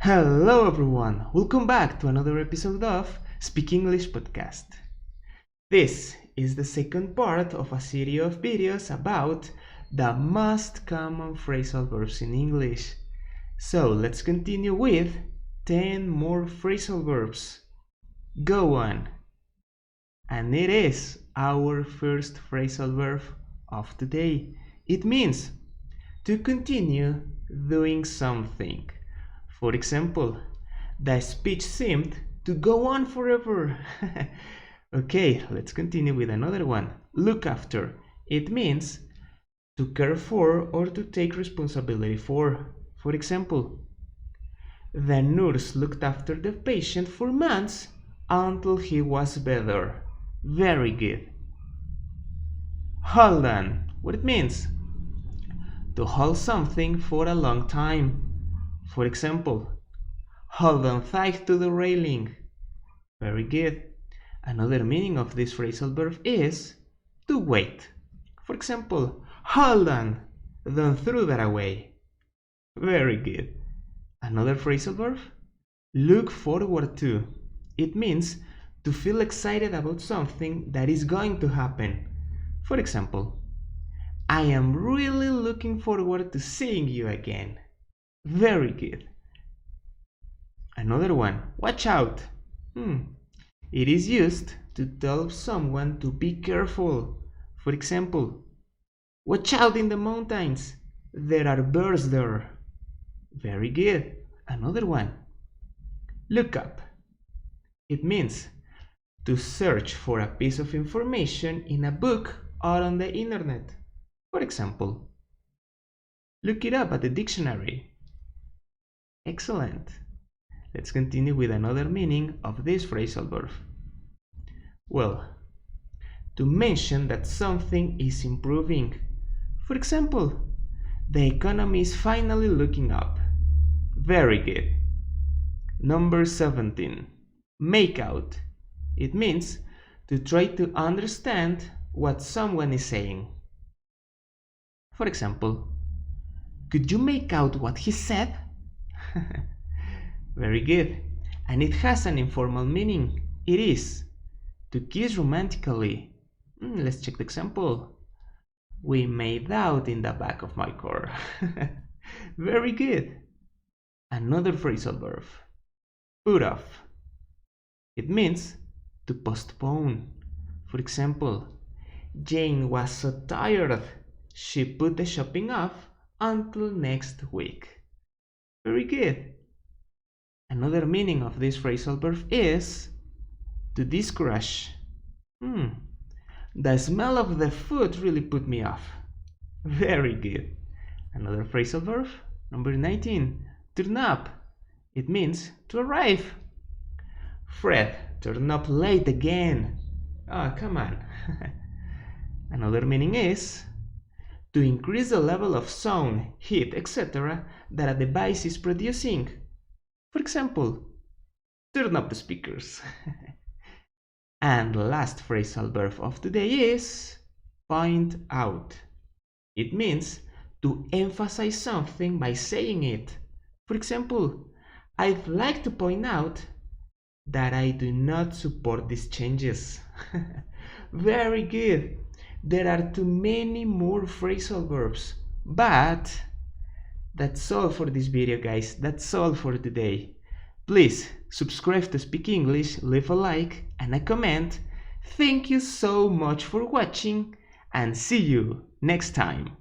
Hello everyone, welcome back to another episode of Speaking-lish podcast. This is the second part of a series of videos about the most common phrasal verbs in English. So let's continue with 10 more phrasal verbs. Go on! And it is our first phrasal verb of today. It means to continue doing something. For example, the speech seemed to go on forever. Okay, let's continue with another one. Look after. It means to care for or to take responsibility for. For example, the nurse looked after the patient for months until he was better. Very good. Hold on. What it means? To hold something for a long time. For example, hold on tight to the railing. Very good. Another meaning of this phrasal verb is to wait. For example, hold on, don't throw that away. Very good. Another phrasal verb, look forward to. It means to feel excited about something that is going to happen. For example, I am really looking forward to seeing you again. Very good. Another one, watch out. It is used to tell someone to be careful. For example, watch out in the mountains. There are bears there. Very good. Another one, look up. It means to search for a piece of information in a book or on the internet. For example, look it up at the dictionary. Excellent. Let's continue with another meaning of this phrasal verb. Well, to mention that something is improving. For example, the economy is finally looking up. Very good. Number 17. Make out. It means to try to understand what someone is saying. For example, could you make out what he said? Very good. And it has an informal meaning. It is to kiss romantically. Let's check the example. We made out in the back of my car. Very good. Another phrasal verb. Put off. It means to postpone. For example, Jane was so tired she put the shopping off until next week. Very good. Another meaning of this phrasal verb is to discourage. The smell of the food really put me off. Very good. Another phrasal verb, number 19, turn up. It means to arrive. Fred turned up late again. Oh, come on. Another meaning is to increase the level of sound, heat, etc. that a device is producing. For example, turn up the speakers. And the last phrasal verb of today is point out. It means to emphasize something by saying it. For example, I'd like to point out that I do not support these changes. Very good. There are too many more phrasal verbs, but that's all for this video, guys. That's all for today. Please subscribe to Speak English, leave a like and a comment. Thank you so much for watching and see you next time.